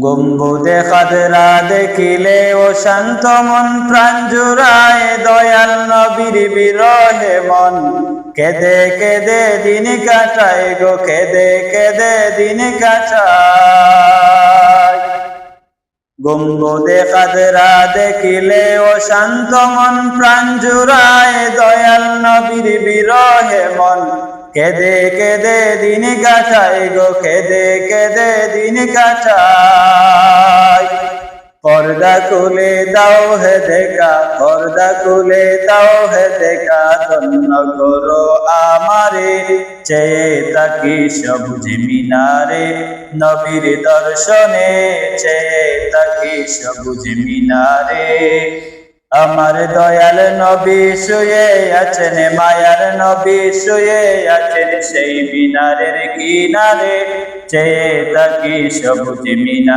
গম্বুদে খাদরা দেখিলে ও শান্ত মন প্রাণ জুড়ায়, দয়াল নবীর বিরহে মন কেঁদে কেঁদে দিন কাটায় গো, কেঁদে কেঁদে দিন কাটায়। গম্বুদে খাদরা দেখিলে ও শান্ত মন প্রাণ জুড়ায়, দয়াল নবীর বিরহে মন কেঁদে কেঁদে দিন কাটায় গো, কেঁদে কেঁদে দিন কাটায়। পর্দা খুলে দাও হে দেখা, পর্দা খুলে দাও হে দেখা, ধন্য করো আমারে, চেয়ে তাকি সবুজ মিনারে, নবীর দর্শনে চেয়ে তাকি সবুজ মিনারে। আমার দয়াল নবী শুয়ে আছেন, মায়ার নবী শুয়ে আছেন, সেই মিনারের কিনারে চেয়ে তাকি সবুজ মিনারে।